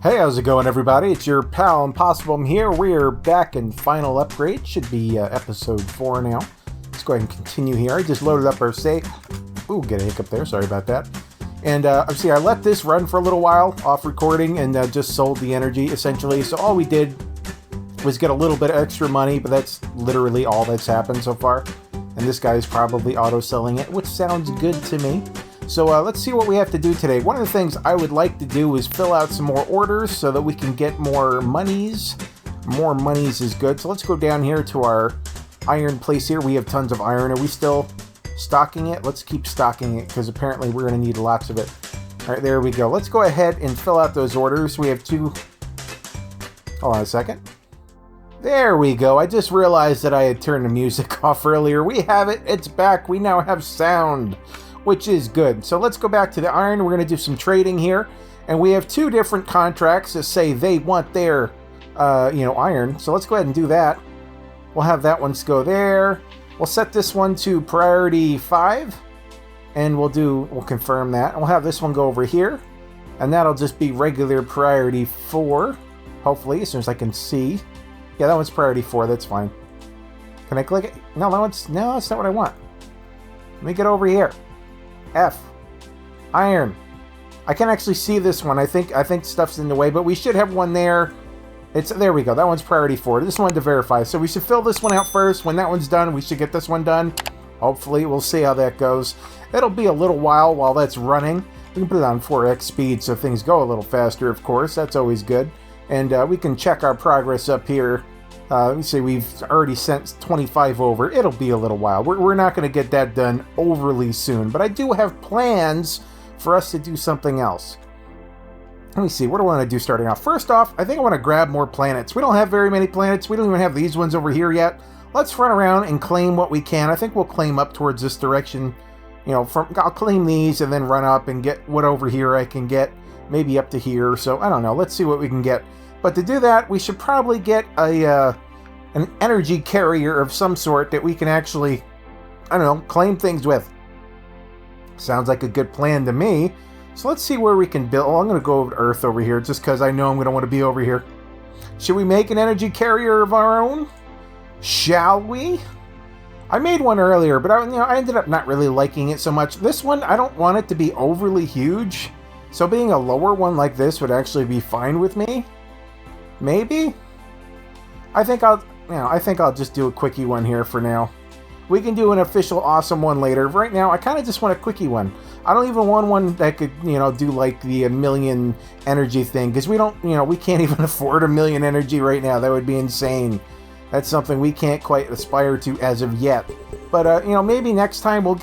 Hey, how's it going, everybody? It's your pal Impossibum here. We're back in final upgrade. Should be episode 4 now. Let's go ahead and continue here. I just loaded up our save. Ooh, get a hiccup there. Sorry about that. And see, I let this run for a little while off recording and just sold the energy, essentially. So all we did was get a little bit of extra money, but that's literally all that's happened so far. And this guy's probably auto-selling it, which sounds good to me. So let's see what we have to do today. One of the things I would like to do is fill out some more orders so that we can get more monies. More monies is good. So let's go down here to our iron place here. We have tons of iron. Are we still stocking it? Let's keep stocking it because apparently we're going to need lots of it. All right, there we go. Let's go ahead and fill out those orders. We have two... Hold on a second. There we go. I just realized that I had turned the music off earlier. We have it. It's back. We now have sound, which is good. So let's go back to the iron. We're going to do some trading here. And we have two different contracts that say they want their, iron. So let's go ahead and do that. We'll have that one go there. We'll set this one to priority 5. And we'll confirm that. And we'll have this one go over here. And that'll just be regular priority 4. Hopefully, as soon as I can see. Yeah, that one's priority 4. That's fine. Can I click it? No, that's not what I want. Let me get over here. F. Iron. I can actually see this one. I think stuff's in the way, but we should have one there. There we go. That one's priority 4. This one to verify. So we should fill this one out first. When that one's done, we should get this one done. Hopefully, we'll see how that goes. It'll be a little while that's running. We can put it on 4x speed so things go a little faster, of course. That's always good. And we can check our progress up here. Let me see, we've already sent 25 over. It'll be a little while. We're not going to get that done overly soon, but I do have plans for us to do something else. Let me see, what do I want to do starting off? First off, I think I want to grab more planets. We don't have very many planets. We don't even have these ones over here yet. Let's run around and claim what we can. I think we'll claim up towards this direction. I'll claim these and then run up and get what over here I can get. Maybe up to here. So, I don't know. Let's see what we can get. But to do that, we should probably get an energy carrier of some sort that we can actually, claim things with. Sounds like a good plan to me. So let's see where we can build. Oh, I'm going to go over to Earth over here just because I know I'm going to want to be over here. Should we make an energy carrier of our own? Shall we? I made one earlier, but I ended up not really liking it so much. This one, I don't want it to be overly huge. So being a lower one like this would actually be fine with me. Maybe? I think I'll just do a quickie one here for now. We can do an official awesome one later. Right now, I kind of just want a quickie one. I don't even want one that could, do like the 1,000,000 energy thing. Because we don't, we can't even afford 1,000,000 energy right now. That would be insane. That's something we can't quite aspire to as of yet. But, maybe next time we'll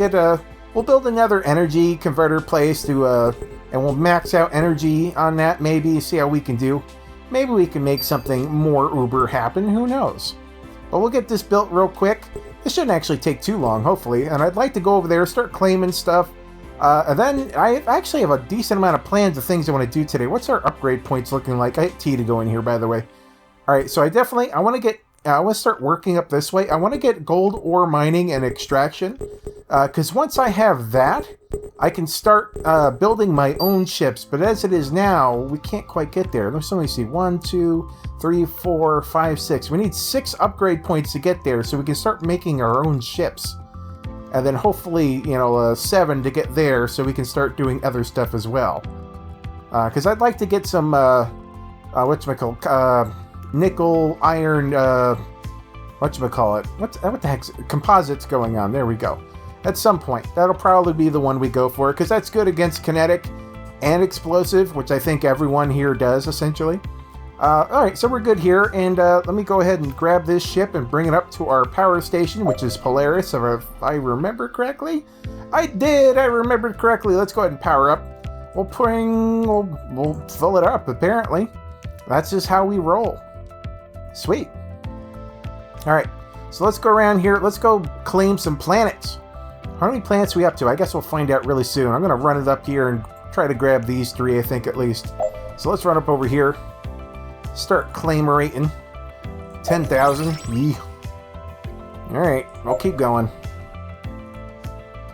build another energy converter place and we'll max out energy on that maybe, see how we can do. Maybe we can make something more uber happen, who knows. But we'll get this built real quick. This shouldn't actually take too long, hopefully. And I'd like to go over there, start claiming stuff. And then I actually have a decent amount of plans of things I want to do today. What's our upgrade points looking like? I hit T to go in here, by the way. Alright, so I want to start working up this way. I want to get gold ore mining and extraction. Because once I have that, I can start building my own ships. But as it is now, we can't quite get there. Let's only see. 1, 2, 3, 4, 5, 6. We need 6 upgrade points to get there so we can start making our own ships. And then hopefully, 7 to get there so we can start doing other stuff as well. Because I'd like to get some, nickel, iron, what the heck's composites going on. There we go. At some point. That'll probably be the one we go for, because that's good against kinetic and explosive, which I think everyone here does, essentially. Alright, so we're good here, and let me go ahead and grab this ship and bring it up to our power station, which is Polaris, if I remember correctly. I remembered correctly. Let's go ahead and power up. We'll fill it up, apparently. That's just how we roll. Sweet. Alright, so let's go around here. Let's go claim some planets. How many planets are we up to? I guess we'll find out really soon. I'm going to run it up here and try to grab these 3, I think, at least. So let's run up over here. Start claimerating. 10,000. Yee. Alright, we'll keep going.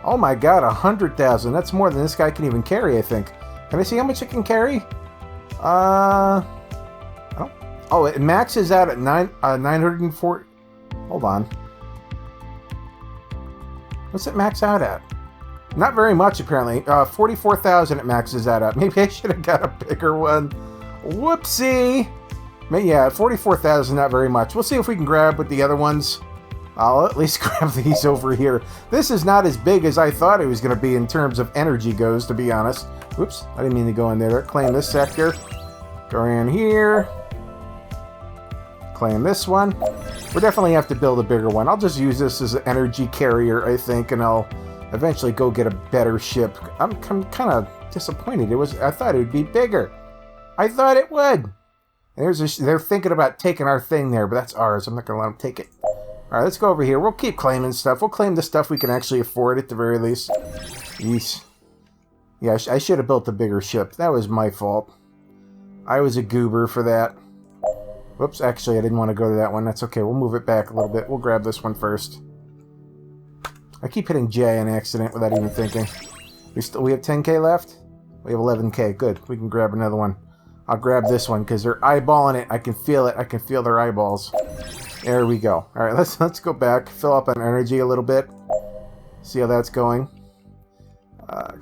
Oh my god, 100,000. That's more than this guy can even carry, I think. Can I see how much it can carry? I don't, oh, it maxes out at 904. Hold on. What's it max out at? Not very much, apparently. 44,000 it maxes out at. Maybe I should have got a bigger one. Whoopsie! Yeah, 44,000, not very much. We'll see if we can grab with the other ones. I'll at least grab these over here. This is not as big as I thought it was going to be in terms of energy goes, to be honest. Oops, I didn't mean to go in there. Claim this sector. Go in here. Claim this one. We'll definitely have to build a bigger one. I'll just use this as an energy carrier, I think, and I'll eventually go get a better ship. I'm kind of disappointed. I thought it would be bigger. I thought it would. They're thinking about taking our thing there, but that's ours. I'm not going to let them take it. All right, let's go over here. We'll keep claiming stuff. We'll claim the stuff we can actually afford at the very least. Yeesh. Yeah, I should have built a bigger ship. That was my fault. I was a goober for that. Whoops, actually, I didn't want to go to that one. That's okay. We'll move it back a little bit. We'll grab this one first. I keep hitting J on accident without even thinking. We have 10k left? We have 11k. Good. We can grab another one. I'll grab this one because they're eyeballing it. I can feel it. I can feel their eyeballs. There we go. All right, let's go back. Fill up on energy a little bit. See how that's going.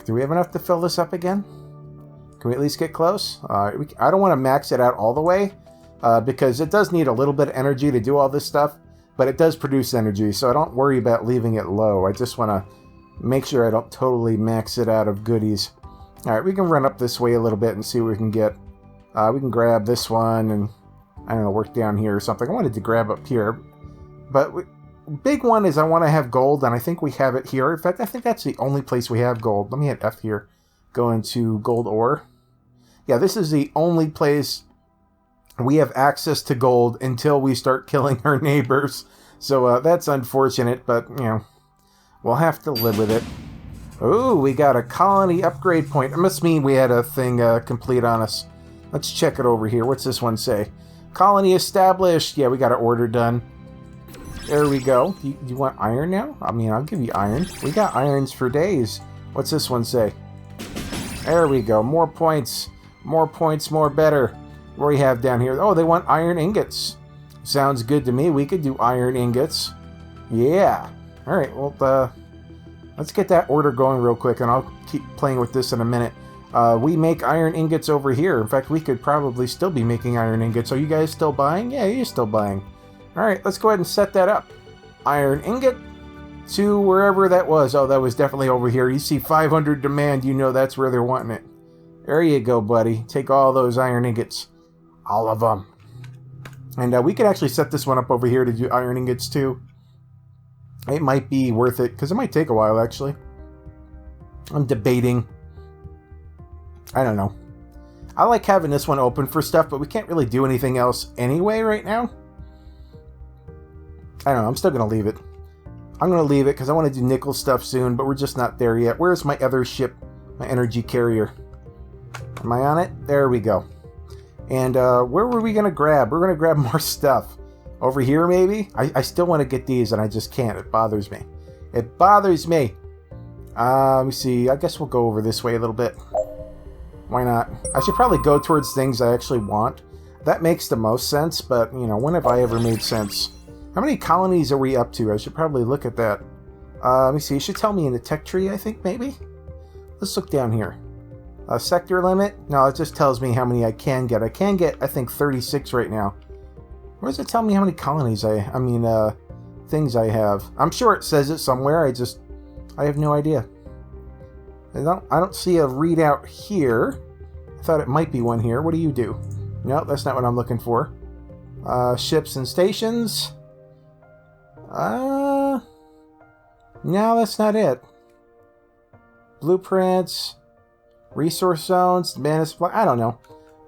Do we have enough to fill this up again? Can we at least get close? I don't want to max it out all the way because it does need a little bit of energy to do all this stuff, but it does produce energy, so I don't worry about leaving it low. I just want to make sure I don't totally max it out of goodies. All right, we can run up this way a little bit and see what we can get. We can grab this one and, I don't know, work down here or something. I wanted to grab up here, but big one is I want to have gold, and I think we have it here. In fact, I think that's the only place we have gold. Let me hit F here. Go into gold ore. Yeah, this is the only place we have access to gold until we start killing our neighbors. So that's unfortunate, but, you know, we'll have to live with it. Ooh, we got a colony upgrade point. It must mean we had a thing complete on us. Let's check it over here. What's this one say? Colony established. Yeah, we got an order done. There we go. You want iron now? I mean, I'll give you iron. We got irons for days. What's this one say? There we go. More points. More points, more better. What do we have down here? Oh, they want iron ingots. Sounds good to me. We could do iron ingots. Yeah. All right, well, let's get that order going real quick, and I'll keep playing with this in a minute. We make iron ingots over here. In fact, we could probably still be making iron ingots. Are you guys still buying? Yeah, you're still buying. All right, let's go ahead and set that up. Iron ingot to wherever that was. Oh, that was definitely over here. You see 500 demand, you know that's where they're wanting it. There you go, buddy. Take all those iron ingots. All of them. And we could actually set this one up over here to do iron ingots too. It might be worth it, because it might take a while, actually. I'm debating. I don't know. I like having this one open for stuff, but we can't really do anything else anyway right now. I don't know. I'm still going to leave it. I'm going to leave it because I want to do nickel stuff soon, but we're just not there yet. Where's my other ship? My energy carrier. Am I on it? There we go. And where were we going to grab? We're going to grab more stuff. Over here, maybe? I still want to get these, and I just can't. It bothers me. It bothers me. Let me see. I guess we'll go over this way a little bit. Why not? I should probably go towards things I actually want. That makes the most sense, but, you know, when have I ever made sense? How many colonies are we up to? I should probably look at that. Let me see. It should tell me in the tech tree, I think, maybe? Let's look down here. Sector limit? No, it just tells me how many I can get. I can get, I think, 36 right now. Where does it tell me how many colonies things I have? I'm sure it says it somewhere. I have no idea. I don't see a readout here. I thought it might be one here. What do you do? No, that's not what I'm looking for. Ships and stations. No, that's not it. Blueprints. Resource zones. Mana supply. I don't know.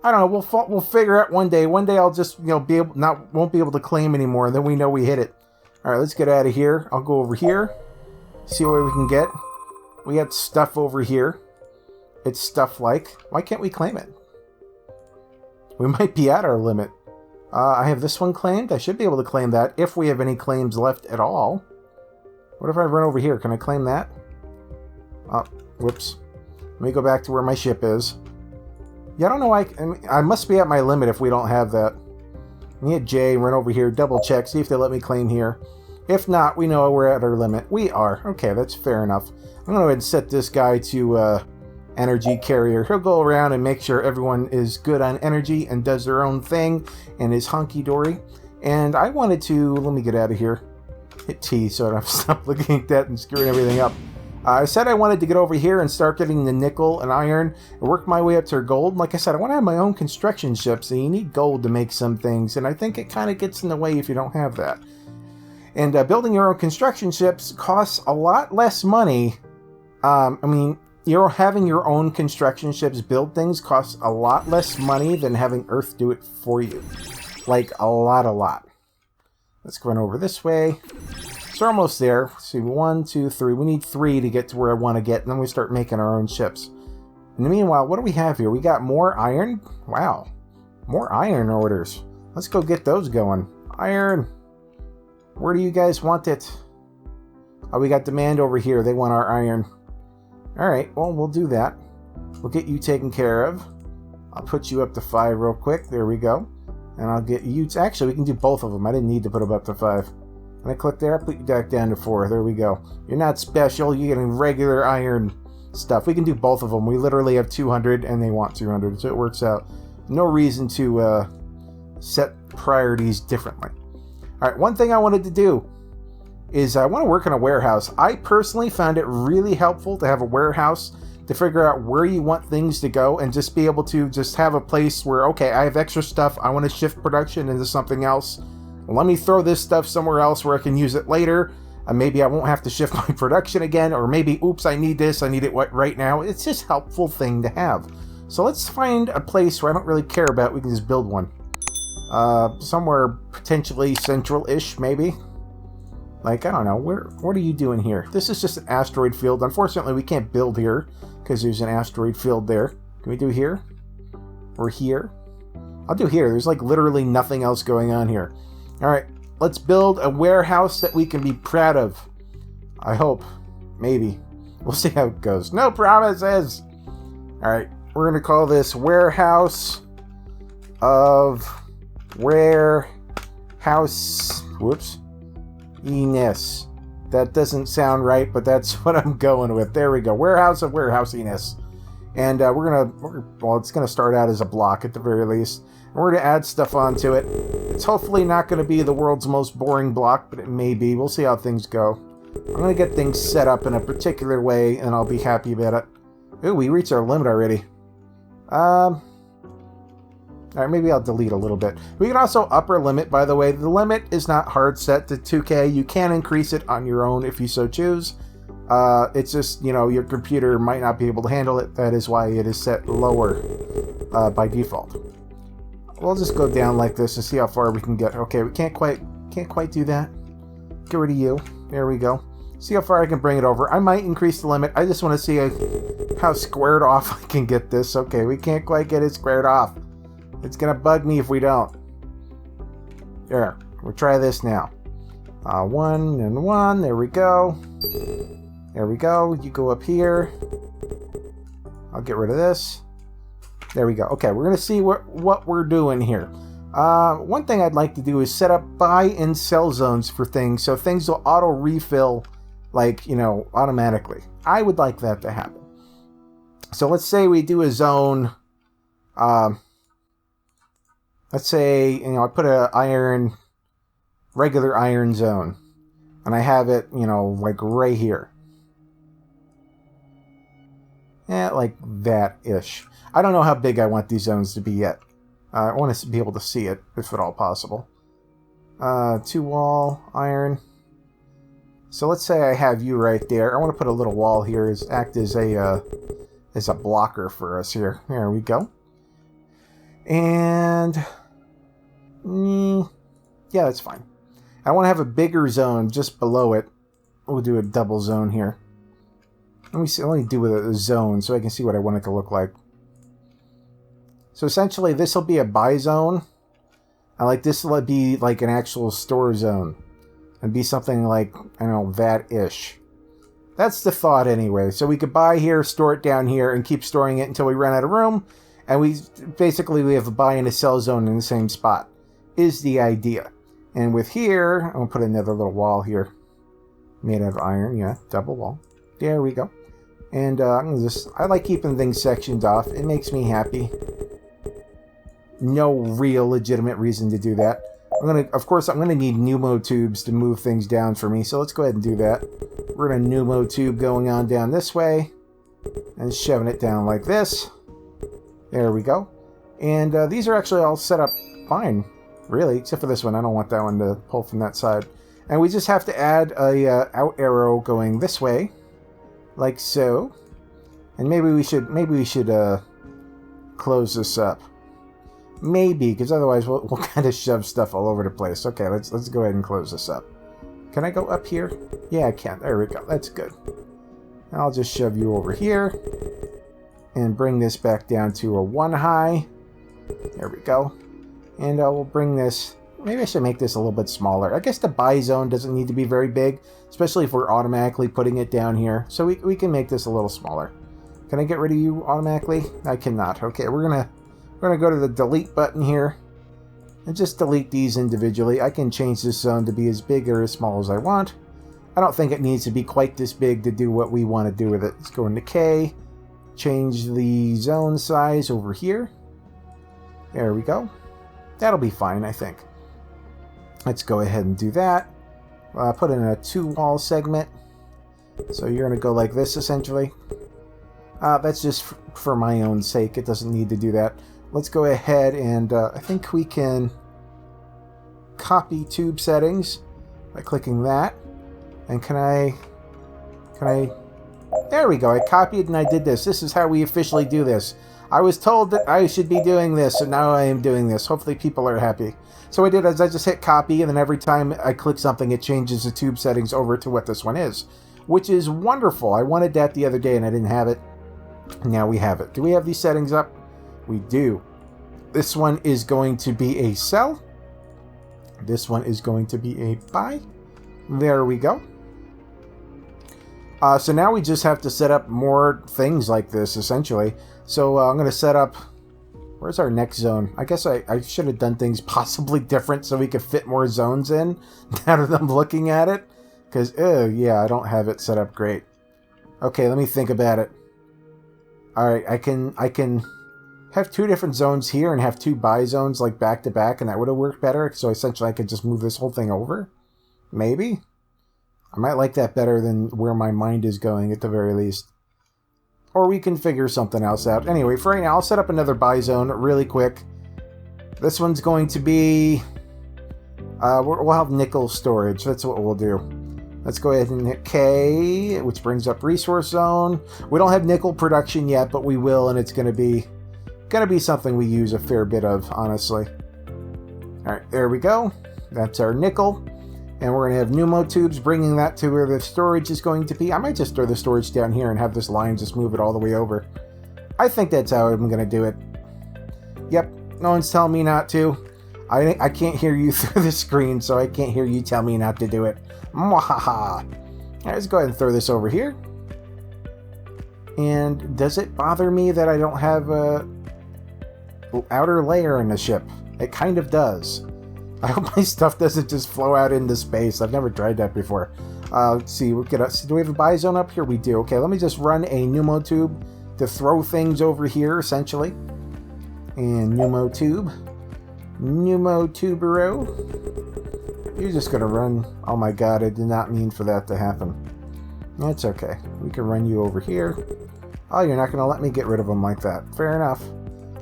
We'll figure out one day. One day I'll just, you know, won't be able to claim anymore. And then we know we hit it. All right, let's get out of here. I'll go over here. See what we can get. We got stuff over here. It's stuff like. Why can't we claim it? We might be at our limit. I have this one claimed. I should be able to claim that if we have any claims left at all. What if I run over here? Can I claim that? Oh, whoops. Let me go back to where my ship is. Yeah, I don't know why. I must be at my limit if we don't have that. Let me hit J, run over here, double check, see if they let me claim here. If not, we know we're at our limit. We are. Okay, that's fair enough. I'm going to go ahead and set this guy to energy carrier. He'll go around and make sure everyone is good on energy and does their own thing and is hunky-dory. And I wanted to... Let me get out of here. Hit T so I don't have to stop looking at that and screwing everything up. I said I wanted to get over here and start getting the nickel and iron and work my way up to gold. Like I said, I want to have my own construction ships, and you need gold to make some things, and I think it kind of gets in the way if you don't have that. And building your own construction ships costs a lot less money. I mean, having your own construction ships build things costs a lot less money than having Earth do it for you. Like, a lot. Let's go on over this way. So we're almost there. Let's see, 1, 2, 3. We need 3 to get to where I want to get, and then we start making our own ships. In the meanwhile, what do we have here? We got more iron. Wow. More iron orders. Let's go get those going. Iron. Where do you guys want it? Oh, we got demand over here. They want our iron. Alright, well, we'll do that. We'll get you taken care of. I'll put you up to 5 real quick. There we go. And I'll get you... Actually, we can do both of them. I didn't need to put them up to 5. And I click there, I'll put you back down to 4. There we go. You're not special. You're getting regular iron stuff. We can do both of them. We literally have 200, and they want 200, so it works out. No reason to set priorities differently. Alright, one thing I wanted to do is I want to work in a warehouse. I personally found it really helpful to have a warehouse to figure out where you want things to go and just be able to just have a place where, okay, I have extra stuff. I want to shift production into something else. Let me throw this stuff somewhere else where I can use it later. Maybe I won't have to shift my production again, or maybe, oops, I need this. I need it right now. It's just a helpful thing to have. So let's find a place where I don't really care about. We can just build one. Somewhere potentially central-ish, maybe. Like, I don't know. What are you doing here? This is just an asteroid field. Unfortunately, we can't build here because there's an asteroid field there. Can we do here? Or here? I'll do here. There's like literally nothing else going on here. Alright, let's build a warehouse that we can be proud of. I hope. Maybe. We'll see how it goes. No promises! Alright, we're going to call this Warehouse of Warehouse... Whoops. Enos. That doesn't sound right, but that's what I'm going with. There we go. Warehouse of Warehouse-iness. And it's going to start out as a block at the very least. And we're going to add stuff onto it. It's hopefully not going to be the world's most boring block, but it may be. We'll see how things go. I'm going to get things set up in a particular way, and I'll be happy about it. Ooh, we reached our limit already. Alright, maybe I'll delete a little bit. We can also up our limit, by the way. The limit is not hard set to 2K. You can increase it on your own if you so choose. It's just, your computer might not be able to handle it. That is why it is set lower by default. We'll just go down like this and see how far we can get. Okay, we can't quite do that. Get rid of you. There we go. See how far I can bring it over. I might increase the limit. I just want to see how squared off I can get this. Okay, we can't quite get it squared off. It's going to bug me if we don't. There. We'll try this now. 1 and 1. There we go. There we go. You go up here. I'll get rid of this. There we go. Okay, we're going to see what we're doing here. One thing I'd like to do is set up buy and sell zones for things, so things will auto-refill, automatically. I would like that to happen. So let's say we do a zone... let's say, I put a regular iron zone, and I have it, like right here. Yeah, like that-ish. I don't know how big I want these zones to be yet. I want to be able to see it, if at all possible. 2-wall, iron. So let's say I have you right there. I want to put a little wall here, act as a blocker for us here. There we go. And... yeah, that's fine. I want to have a bigger zone just below it. We'll do a double zone here. Let me see. Let me do a zone so I can see what I want it to look like. So essentially, this will be a buy zone. And like this will be like an actual store zone. And be something like, I don't know, that-ish. That's the thought anyway. So we could buy here, store it down here, and keep storing it until we run out of room. And we have a buy and a sell zone in the same spot, is the idea. And with here, I'm going to put another little wall here. Made out of iron, yeah, double wall. There we go. And I like keeping things sectioned off. It makes me happy. No real legitimate reason to do that. Of course, I'm gonna need pneumo tubes to move things down for me. So let's go ahead and do that. We're gonna pneumo tube going on down this way, and shoving it down like this. There we go. And these are actually all set up fine, really, except for this one. I don't want that one to pull from that side. And we just have to add a out arrow going this way, like so. And maybe we should close this up. Maybe, because otherwise we'll kind of shove stuff all over the place. Okay, let's go ahead and close this up. Can I go up here? Yeah, I can. There we go. That's good. I'll just shove you over here and bring this back down to a 1 high. There we go. And we'll bring this... Maybe I should make this a little bit smaller. I guess the buy zone doesn't need to be very big, especially if we're automatically putting it down here. So we can make this a little smaller. Can I get rid of you automatically? I cannot. Okay, we're gonna go to the delete button here and just delete these individually. I can change this zone to be as big or as small as I want. I don't think it needs to be quite this big to do what we want to do with it. Let's go into K, change the zone size over here. There we go. That'll be fine, I think. Let's go ahead and do that. Put in a 2-wall segment. So you're going to go like this, essentially. That's just for my own sake. It doesn't need to do that. Let's go ahead and I think we can copy tube settings by clicking that. And can I... There we go. I copied and I did this. This is how we officially do this. I was told that I should be doing this, so now I am doing this. Hopefully people are happy. So what I did is I just hit copy, and then every time I click something, it changes the tube settings over to what this one is, which is wonderful. I wanted that the other day, and I didn't have it. Now we have it. Do we have these settings up? We do. This one is going to be a sell. This one is going to be a buy. There we go. So now we just have to set up more things like this, essentially. So I'm going to set up... Where's our next zone? I guess I should have done things possibly different so we could fit more zones in now that I'm looking at it. Because, yeah, I don't have it set up great. Okay, let me think about it. Alright, I can have 2 different zones here and have 2 buy zones like back to back, and that would have worked better. So essentially I could just move this whole thing over. Maybe? I might like that better than where my mind is going at the very least. Or we can figure something else out. Anyway, for right now, I'll set up another buy zone really quick. This one's going to be... we'll have nickel storage. That's what we'll do. Let's go ahead and hit K, which brings up resource zone. We don't have nickel production yet, but we will, and it's going to be something we use a fair bit of, honestly. All right, there we go. That's our nickel. And we're going to have pneumo tubes, bringing that to where the storage is going to be. I might just throw the storage down here and have this line just move it all the way over. I think that's how I'm going to do it. Yep, no one's telling me not to. I can't hear you through the screen, so I can't hear you tell me not to do it. Mwahaha. Let's go ahead and throw this over here. And does it bother me that I don't have a outer layer in the ship? It kind of does. I hope my stuff doesn't just flow out into space. I've never tried that before. Let's see. Do we have a buy zone up here? We do. Okay, let me just run a pneumo tube to throw things over here, essentially. And pneumo tube. Pneumo tubero. You're just going to run... Oh my god, I did not mean for that to happen. That's okay. We can run you over here. Oh, you're not going to let me get rid of them like that. Fair enough.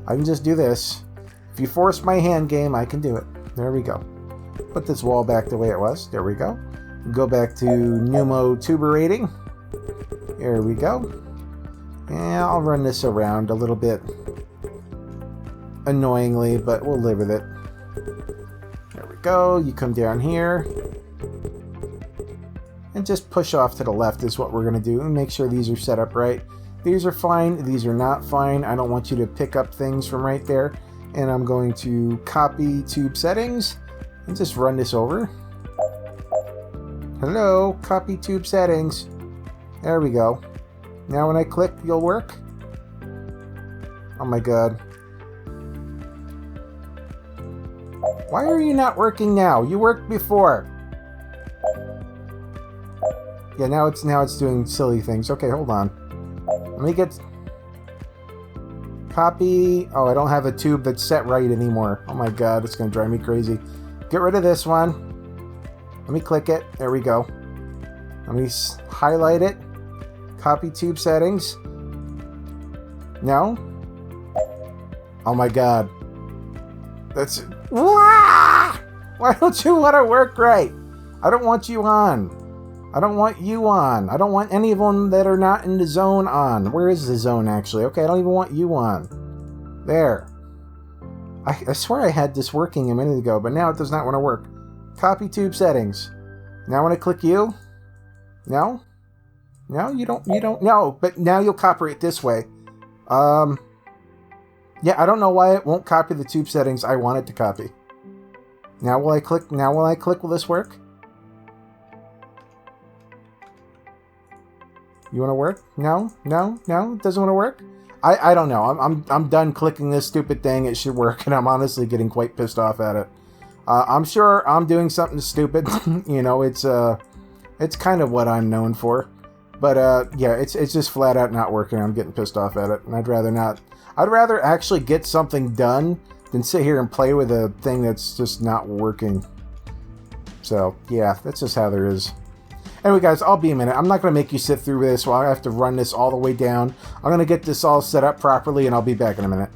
I can just do this. If you force my hand game, I can do it. There we go. Put this wall back the way it was. There we go. Go back to pneumo tuberating. There we go. And I'll run this around a little bit annoyingly, but we'll live with it. There we go. You come down here. And just push off to the left is what we're going to do. And make sure these are set up right. These are fine. These are not fine. I don't want you to pick up things from right there. And I'm going to copy tube settings and just run this over. Hello, copy tube settings. There we go. Now when I click, you'll work. Oh my god. Why are you not working now? You worked before. Yeah, now it's doing silly things. Okay, hold on. Let me get... Copy. Oh, I don't have a tube that's set right anymore. Oh my god, it's going to drive me crazy. Get rid of this one. Let me click it. There we go. Let me highlight it. Copy tube settings. No? Oh my god. That's... Why don't you want to work right? I don't want you on. I don't want you on. I don't want any of them that are not in the zone on. Where is the zone, actually? Okay, I don't even want you on. There. I swear I had this working a minute ago, but now it does not want to work. Copy tube settings. Now when I click you? No? No, you don't. No, but now you'll copy it this way. Yeah, I don't know why it won't copy the tube settings I want it to copy. Now will I click? Will this work? You want to work? No? It doesn't want to work? I don't know. I'm done clicking this stupid thing. It should work, and I'm honestly getting quite pissed off at it. I'm sure I'm doing something stupid. You know, it's kind of what I'm known for. But yeah, it's just flat out not working. I'm getting pissed off at it, and I'd rather not. I'd rather actually get something done than sit here and play with a thing that's just not working. So yeah, that's just how there is. Anyway, guys, I'll be a minute. I'm not going to make you sit through this while I have to run this all the way down. I'm going to get this all set up properly, and I'll be back in a minute.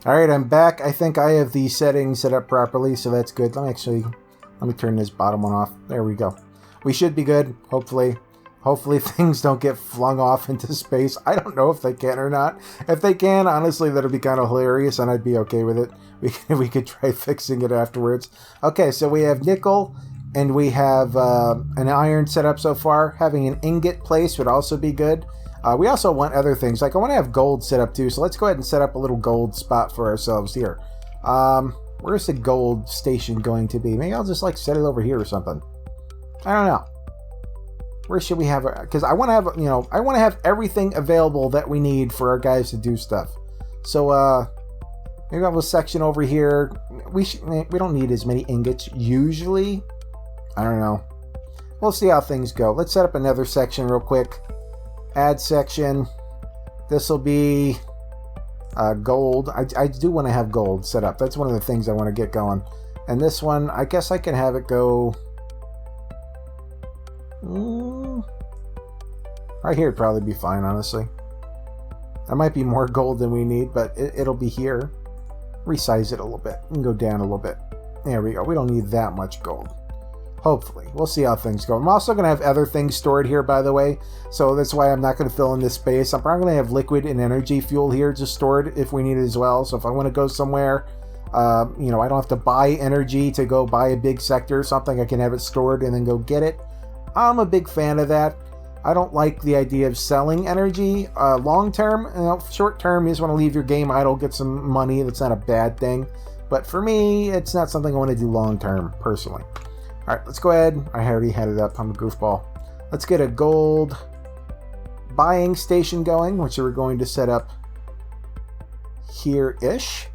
Alright, I'm back. I think I have the settings set up properly, so that's good. Let me turn this bottom one off. There we go. We should be good, hopefully. Hopefully things don't get flung off into space. I don't know if they can or not. If they can, honestly, that'll be kind of hilarious, and I'd be okay with it. We could try fixing it afterwards. Okay, so we have nickel. And we have an iron set up so far. Having an ingot place would also be good. We also want other things. Like I want to have gold set up too. So let's go ahead and set up a little gold spot for ourselves here. Where's the gold station going to be? Maybe I'll just like set it over here or something. I don't know. Where should we have it? Because I want to have, I want to have everything available that we need for our guys to do stuff. So maybe I'll have a section over here. We don't need as many ingots usually. I don't know. We'll see how things go. Let's set up another section real quick. Add section. This will be gold. I do want to have gold set up. That's one of the things I want to get going. And this one, I guess I can have it go... right here would probably be fine, honestly. That might be more gold than we need, but it'll be here. Resize it a little bit. We can go down a little bit. There we go. We don't need that much gold. Hopefully. We'll see how things go. I'm also going to have other things stored here, by the way. So that's why I'm not going to fill in this space. I'm probably going to have liquid and energy fuel here just stored if we need it as well. So if I want to go somewhere, I don't have to buy energy to go buy a big sector or something. I can have it stored and then go get it. I'm a big fan of that. I don't like the idea of selling energy long term. Short term, you just want to leave your game idle, get some money. That's not a bad thing. But for me, it's not something I want to do long term, personally. Alright, let's go ahead. I already had it up. I'm a goofball. Let's get a gold buying station going, which we're going to set up here-ish.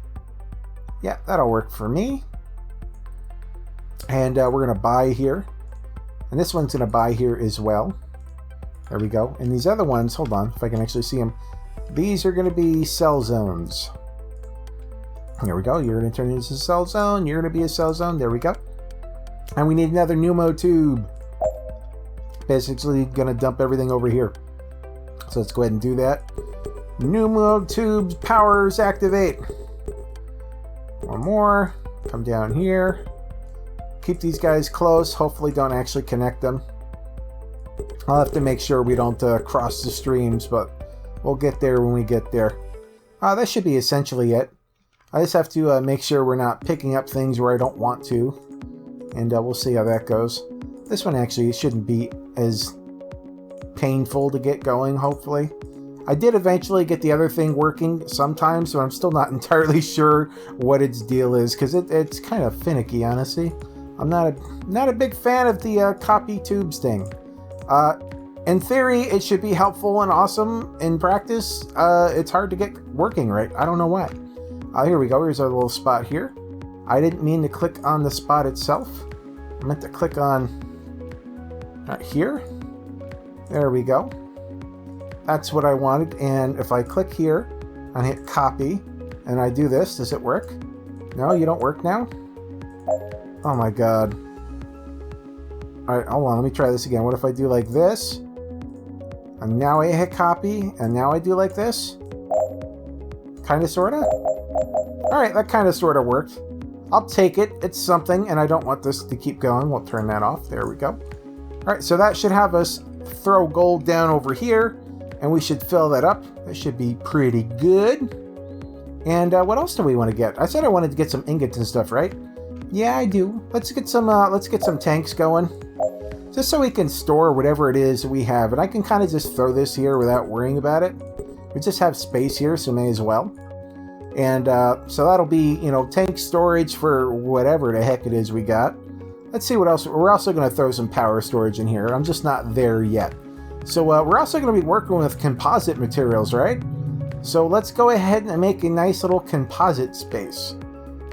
Yeah, that'll work for me. And we're going to buy here. And this one's going to buy here as well. There we go. And these other ones, hold on, if I can actually see them. These are going to be cell zones. There we go. You're going to turn into a cell zone. You're going to be a cell zone. There we go. And we need another pneumo tube. Basically going to dump everything over here. So let's go ahead and do that. Pneumo tubes powers activate. One more. Come down here. Keep these guys close. Hopefully don't actually connect them. I'll have to make sure we don't cross the streams, but we'll get there when we get there. That should be essentially it. I just have to make sure we're not picking up things where I don't want to. And we'll see how that goes. This one actually shouldn't be as painful to get going, hopefully. I did eventually get the other thing working sometimes, so I'm still not entirely sure what its deal is, because it's kind of finicky, honestly. I'm not a big fan of the copy tubes thing. In theory, it should be helpful and awesome. In practice, it's hard to get working right. I don't know why. Here we go. Here's our little spot here. I didn't mean to click on the spot itself. I meant to click on right here. There we go. That's what I wanted. And if I click here and hit copy and I do this, does it work? No, you don't work now? Oh my god. Alright, hold on, let me try this again. What if I do like this? And now I hit copy, and now I do like this? Kinda, sorta? Alright, that kinda sorta worked. I'll take it. It's something, and I don't want this to keep going. We'll turn that off. There we go. Alright, so that should have us throw gold down over here, and we should fill that up. That should be pretty good. And what else do we want to get? I said I wanted to get some ingots and stuff, right? Yeah, I do. Let's get some tanks going. Just so we can store whatever it is we have. And I can kind of just throw this here without worrying about it. We just have space here, so may as well. And so that'll be, you know, tank storage for whatever the heck it is we got. Let's see what else. We're also going to throw some power storage in here. I'm just not there yet. So we're also going to be working with composite materials, right? So let's go ahead and make a nice little composite space.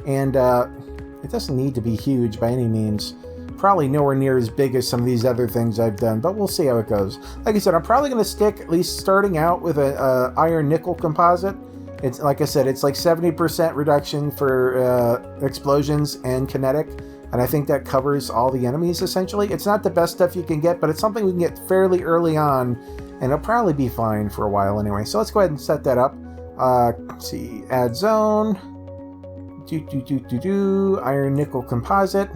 And it doesn't need to be huge by any means. Probably nowhere near as big as some of these other things I've done, but we'll see how it goes. Like I said, I'm probably going to stick, at least starting out, with a iron nickel composite. It's like I said, it's like 70% reduction for explosions and kinetic, and I think that covers all the enemies essentially. It's not the best stuff you can get, but it's something we can get fairly early on, and it'll probably be fine for a while anyway. So let's go ahead and set that up. Let's see, add zone. Iron nickel composite.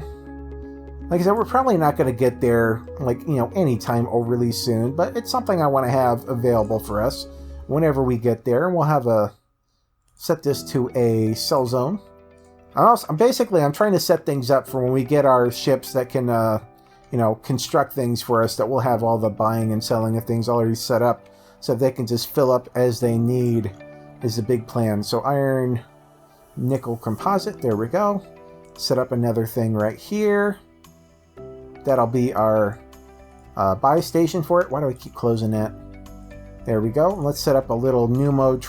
Like I said, we're probably not going to get there, like, you know, anytime overly soon, but it's something I want to have available for us whenever we get there. And we'll have set this to a cell zone. I'm trying to set things up for when we get our ships that can, you know, construct things for us, that we'll have all the buying and selling of things already set up, so they can just fill up as they need, is the big plan. So iron nickel composite, there we go. Set up another thing right here. That'll be our buy station for it. Why do I keep closing that? There we go. Let's set up a little pneumo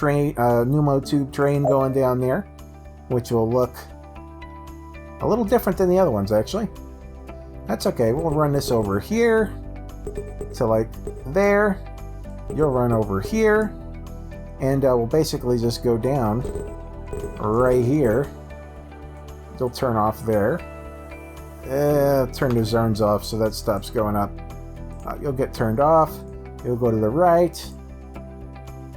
tube train going down there, which will look a little different than the other ones, actually. That's okay. We'll run this over here to like there. You'll run over here, and we'll basically just go down right here. You'll turn off there. Turn the zones off so that stops going up. You'll get turned off. You'll go to the right.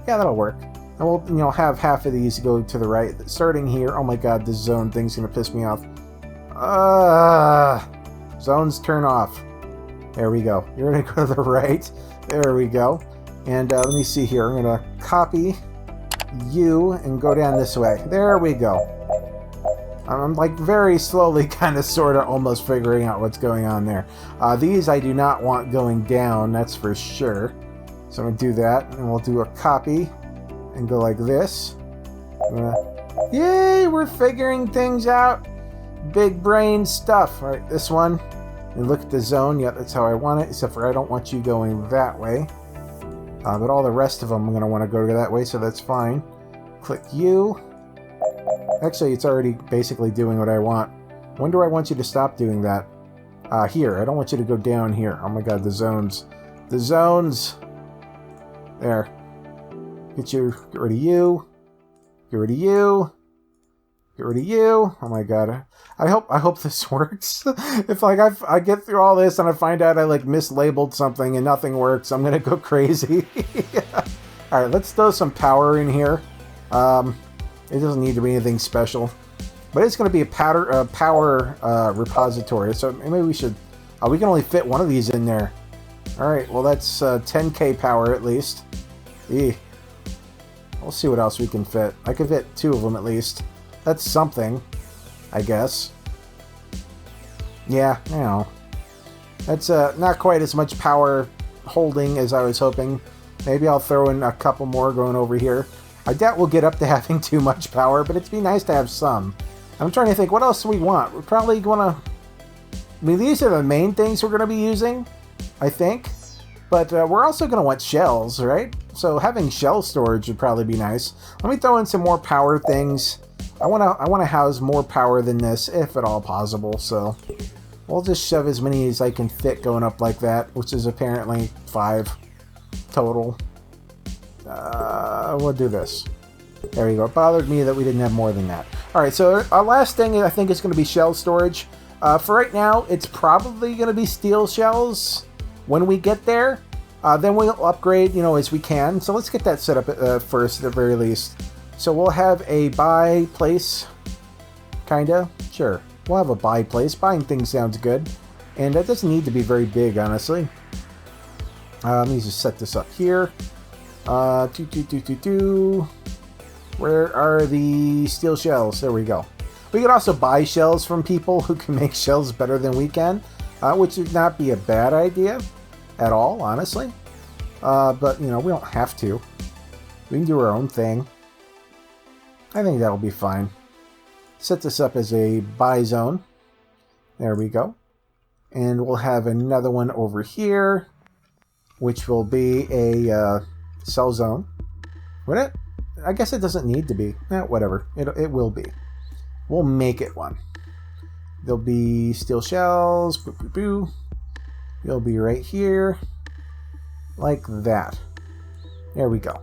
Yeah, that'll work. And we'll, you know, have half of these go to the right. Starting here. Oh my god, this zone thing's gonna piss me off. Zones turn off. There we go. You're gonna go to the right. There we go. And let me see here. I'm gonna copy you and go down this way. There we go. I'm like very slowly, kind of, sort of, almost figuring out what's going on there. These I do not want going down, that's for sure. So I'm going to do that, and we'll do a copy and go like this. Yay, we're figuring things out. Big brain stuff. All right, this one. And look at the zone. Yep, that's how I want it, except for I don't want you going that way. But all the rest of them I'm going to want to go that way, so that's fine. Click you. Actually, it's already basically doing what I want. When do I want you to stop doing that? Here. I don't want you to go down here. Oh my god, the zones. The zones! There. Get rid of you. Get rid of you. Get rid of you. Oh my god. I hope this works. If like I get through all this and I find out I like mislabeled something and nothing works, I'm gonna go crazy. Alright, let's throw some power in here. It doesn't need to be anything special, but it's going to be a power repository. So maybe we should. We can only fit one of these in there. All right. Well, that's 10k power at least. We'll see what else we can fit. I can fit 2 of them at least. That's something, I guess. Yeah. You know, that's not quite as much power holding as I was hoping. Maybe I'll throw in a couple more going over here. I doubt we'll get up to having too much power, but it'd be nice to have some. I'm trying to think, what else do we want? We're probably going to... I mean, these are the main things we're going to be using, I think. But we're also going to want shells, right? So having shell storage would probably be nice. Let me throw in some more power things. I wanna house more power than this, if at all possible. So we'll just shove as many as I can fit going up like that, which is apparently 5 total. We'll do this. There you go. It bothered me that we didn't have more than that. All right, so our last thing I think is going to be shell storage. For right now, it's probably going to be steel shells when we get there. Then we'll upgrade, as we can. So let's get that set up first, at the very least. So we'll have a buy place, kinda. Sure, we'll have a buy place. Buying things sounds good, and that doesn't need to be very big, honestly. Let me just set this up here. Where are the steel shells? There we go. We can also buy shells from people who can make shells better than we can, which would not be a bad idea at all, honestly. But, we don't have to. We can do our own thing. I think that'll be fine. Set this up as a buy zone. There we go. And we'll have another one over here, which will be a sell zone. Would it? I guess it doesn't need to be. Whatever. It will be. We'll make it one. There'll be steel shells. Boo, boo, boo. You'll be right here. Like that. There we go.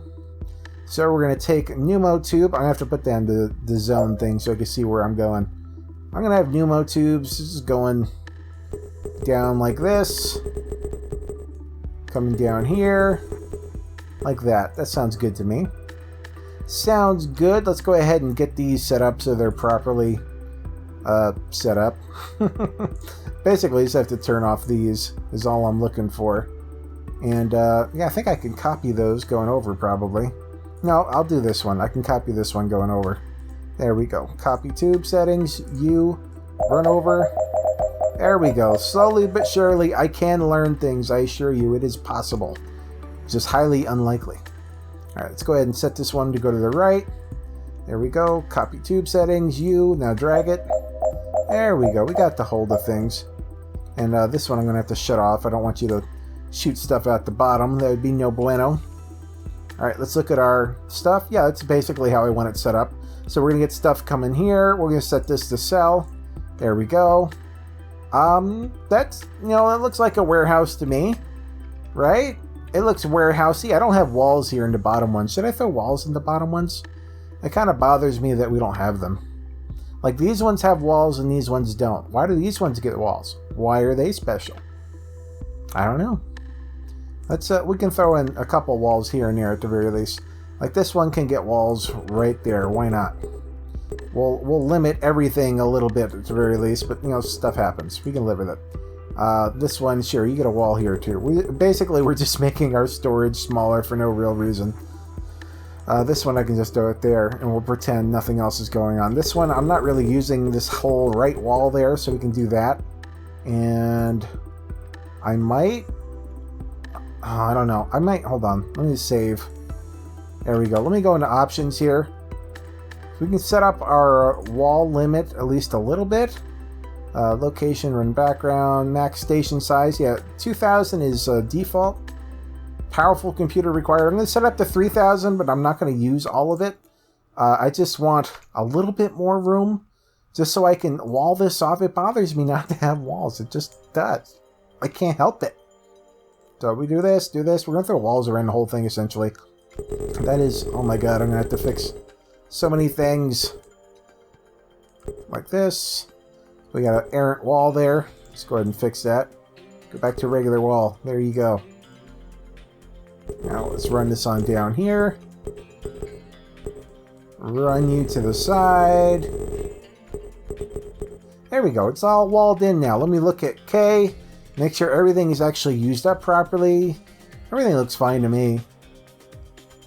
So we're going to take pneumo tube. I'm going to have to put down the zone thing so I can see where I'm going. I'm going to have pneumo tubes. This is going down like this. Coming down here. Like that. That sounds good to me. Sounds good. Let's go ahead and get these set up so they're properly set up. Basically, just have to turn off these is all I'm looking for. And yeah, I think I can copy those going over probably. No, I'll do this one. I can copy this one going over. There we go. Copy tube settings. Run over. There we go. Slowly but surely, I can learn things. I assure you, it is possible. Just highly unlikely. All right, let's go ahead and set this one to go to the right. There we go. Copy tube settings. Now drag it. There we go. We got the hold of things. And this one I'm going to have to shut off. I don't want you to shoot stuff out the bottom. That would be no bueno. All right, let's look at our stuff. Yeah, that's basically how I want it set up. So we're going to get stuff coming here. We're going to set this to sell. There we go. That's, it looks like a warehouse to me, right? It looks warehousey. I don't have walls here in the bottom ones. Should I throw walls in the bottom ones? It kind of bothers me that we don't have them. Like these ones have walls and these ones don't. Why do these ones get walls? Why are they special? I don't know. Let's we can throw in a couple walls here and there at the very least. Like this one can get walls right there. Why not? We'll limit everything a little bit at the very least, but stuff happens. We can live with it. This one, sure, you get a wall here too. We're just making our storage smaller for no real reason. This one I can just throw it there, and we'll pretend nothing else is going on. This one, I'm not really using this whole right wall there, so we can do that. And I might... I don't know. I might... Hold on. Let me save. There we go. Let me go into options here. We can set up our wall limit at least a little bit. Location, run background, max station size. Yeah, 2000 is default. Powerful computer required. I'm going to set up to 3000, but I'm not going to use all of it. I just want a little bit more room just so I can wall this off. It bothers me not to have walls. It just does. I can't help it. So we do this. We're going to throw walls around the whole thing, essentially. That is... Oh my god, I'm going to have to fix so many things. Like this. We got an errant wall there. Let's go ahead and fix that. Go back to regular wall. There you go. Now let's run this on down here. Run you to the side. There we go. It's all walled in now. Let me look at K. Make sure everything is actually used up properly. Everything looks fine to me.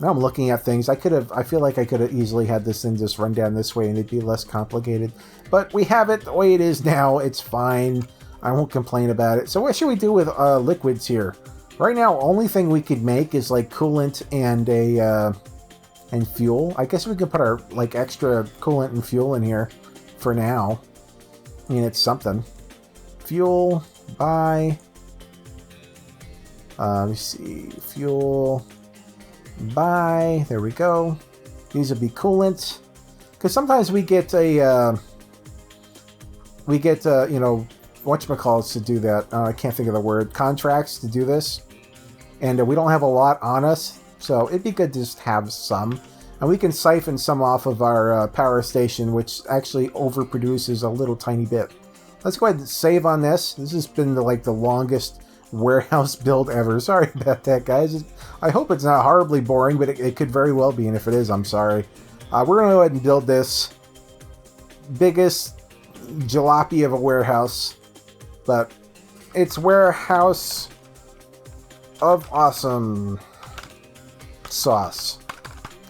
Now I'm looking at things. I feel like I could have easily had this thing just run down this way and it'd be less complicated. But we have it the way it is now. It's fine. I won't complain about it. So what should we do with liquids here? Right now, only thing we could make is like coolant and and fuel. I guess we could put our like extra coolant and fuel in here for now. I mean, it's something. Fuel, buy. Let me see. Fuel, buy. There we go. These will be coolant. Because sometimes we get a, you know, whatchamacallits to do that. I can't think of the word. Contracts to do this. And we don't have a lot on us. So it'd be good to just have some. And we can siphon some off of our power station, which actually overproduces a little tiny bit. Let's go ahead and save on this. This has been like the longest warehouse build ever. Sorry about that, guys. I hope it's not horribly boring, but it could very well be. And if it is, I'm sorry. We're going to go ahead and build this biggest jalopy of a warehouse. But it's warehouse of awesome sauce.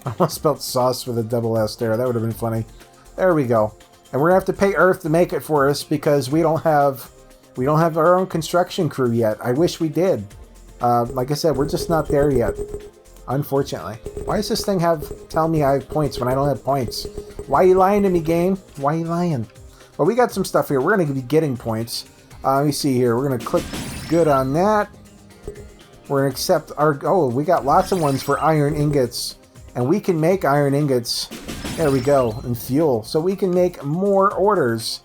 I almost spelled sauce with a double S there. That would have been funny. There we go. And we're gonna have to pay Earth to make it for us because we don't have our own construction crew yet. I wish we did. Like I said, we're just not there yet. Unfortunately. Why does this thing tell me I have points when I don't have points? Why are you lying to me, game? Why are you lying? Well, we got some stuff here. We're gonna be getting points. Let me see here. We're gonna click good on that. We're gonna accept our... Oh, we got lots of ones for iron ingots. And we can make iron ingots. There we go. And fuel. So we can make more orders.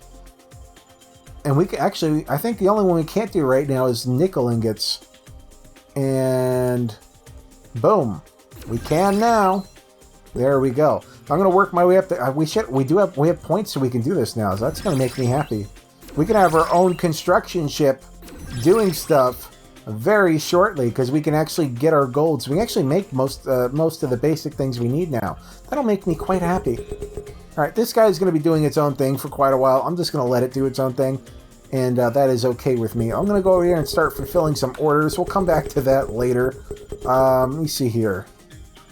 And we can actually... I think the only one we can't do right now is nickel ingots. And... boom. We can now. There we go. I'm gonna work my way up there. We have points so we can do this now. So that's gonna make me happy. We can have our own construction ship doing stuff very shortly because we can actually get our golds. We can actually make most of the basic things we need now. That'll make me quite happy. All right, this guy is going to be doing its own thing for quite a while. I'm just going to let it do its own thing, and that is okay with me. I'm going to go over here and start fulfilling some orders. We'll come back to that later. Let me see here.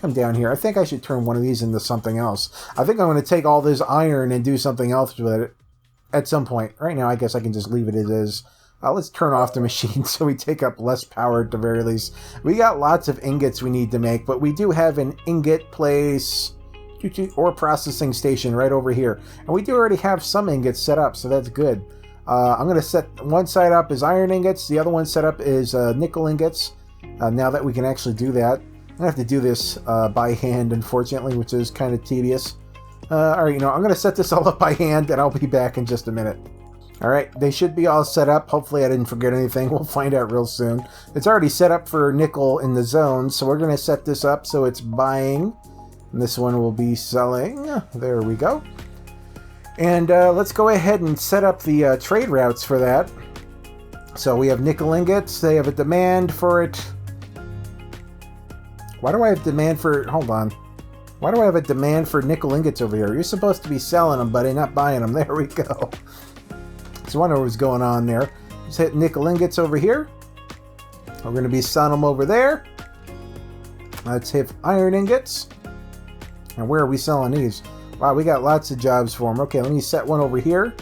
Come down here. I think I should turn one of these into something else. I think I'm going to take all this iron and do something else with it at some point. Right now, I guess I can just leave it as is. Let's turn off the machine so we take up less power at the very least. We got lots of ingots we need to make, but we do have an ingot place or processing station right over here. And we do already have some ingots set up, so that's good. I'm going to set one side up as iron ingots. The other one set up is nickel ingots. Now that we can actually do that. I'm going to have to do this by hand, unfortunately, which is kind of tedious. Alright, you know, I'm going to set this all up by hand, and I'll be back in just a minute. Alright, they should be all set up. Hopefully I didn't forget anything. We'll find out real soon. It's already set up for nickel in the zone, so we're going to set this up so it's buying. And this one will be selling. There we go. And let's go ahead and set up the trade routes for that. So we have nickel ingots. They have a demand for it. Why do I have demand for... Hold on. Why do I have a demand for nickel ingots over here? You're supposed to be selling them, buddy, not buying them. There we go. So I wonder what's going on there. Let's hit nickel ingots over here. We're going to be selling them over there. Let's hit iron ingots. And where are we selling these? Wow, we got lots of jobs for them. Okay, let me set one over here.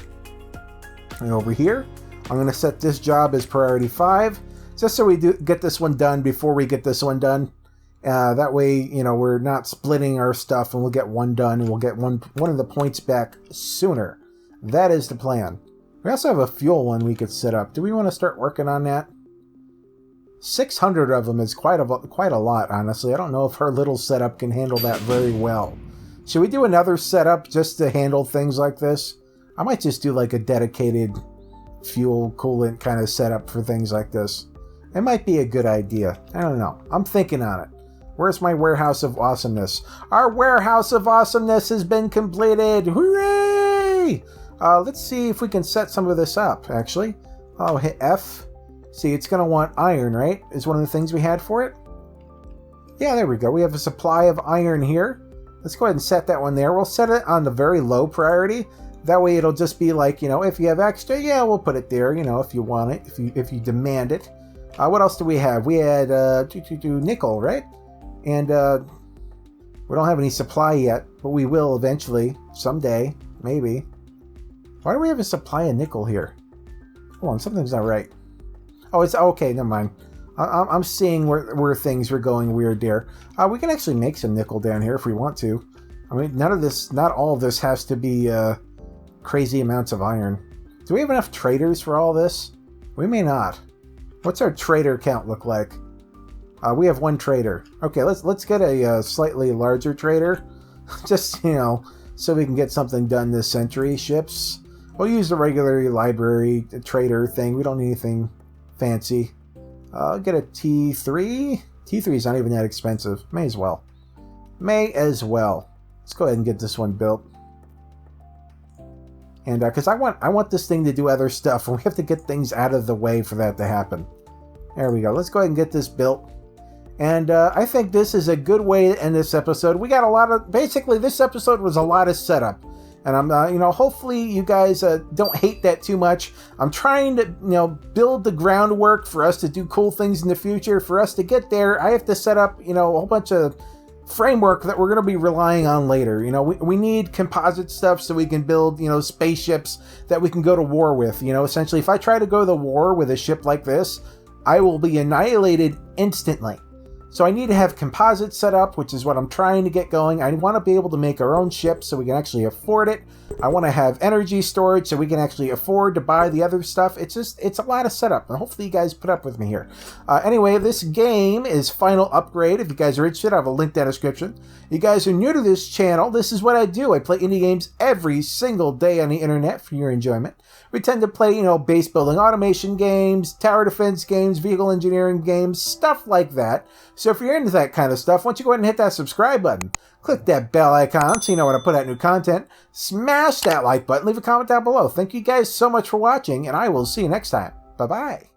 And over here. I'm going to set this job as priority 5. Just so we do get this one done before we get this one done. That way, you know, we're not splitting our stuff and we'll get one done and we'll get one of the points back sooner. That is the plan. We also have a fuel one we could set up. Do we want to start working on that? 600 of them is quite a lot, honestly. I don't know if her little setup can handle that very well. Should we do another setup just to handle things like this? I might just do like a dedicated fuel coolant kind of setup for things like this. It might be a good idea. I don't know. I'm thinking on it. Where's my warehouse of awesomeness? Our warehouse of awesomeness has been completed! Hooray! Let's see if we can set some of this up, actually. I'll hit F. See, it's going to want iron, right? Is one of the things we had for it. Yeah, there we go. We have a supply of iron here. Let's go ahead and set that one there. We'll set it on the very low priority. That way it'll just be like, you know, if you have extra, yeah, we'll put it there, you know, if you want it, if you demand it. What else do we have? We had nickel, right? And we don't have any supply yet, but we will eventually, someday, maybe. Why do we have a supply of nickel here? Hold on, something's not right. Oh, it's okay, never mind. I'm seeing where things are going weird there. We can actually make some nickel down here if we want to. I mean, not all of this has to be crazy amounts of iron. Do we have enough traders for all this? We may not. What's our trader count look like? We have one trader. Okay, let's get a slightly larger trader. Just, you know, so we can get something done this century. Ships. We'll use the regular library trader thing. We don't need anything fancy. I'll get a T3. T3 is not even that expensive. May as well. May as well. Let's go ahead and get this one built. And because I want this thing to do other stuff, and we have to get things out of the way for that to happen. There we go. Let's go ahead and get this built. And I think this is a good way to end this episode. We got a lot of... Basically, this episode was a lot of setup. And I'm, you know, hopefully you guys don't hate that too much. I'm trying to, you know, build the groundwork for us to do cool things in the future. For us to get there, I have to set up, you know, a whole bunch of framework that we're going to be relying on later. You know, we need composite stuff so we can build, you know, spaceships that we can go to war with. You know, essentially, if I try to go to war with a ship like this, I will be annihilated instantly. So I need to have composites set up, which is what I'm trying to get going. I want to be able to make our own ship so we can actually afford it. I want to have energy storage so we can actually afford to buy the other stuff. It's a lot of setup, and hopefully you guys put up with me here. Anyway, this game is Final Upgrade. If you guys are interested, I have a link down in the description. You guys are new to this channel, this is what I do. I play indie games every single day on the internet for your enjoyment. We tend to play, you know, base building automation games, tower defense games, vehicle engineering games, stuff like that. So if you're into that kind of stuff, why don't you go ahead and hit that subscribe button. Click that bell icon so you know when I put out new content. Smash that like button. Leave a comment down below. Thank you guys so much for watching, and I will see you next time. Bye-bye.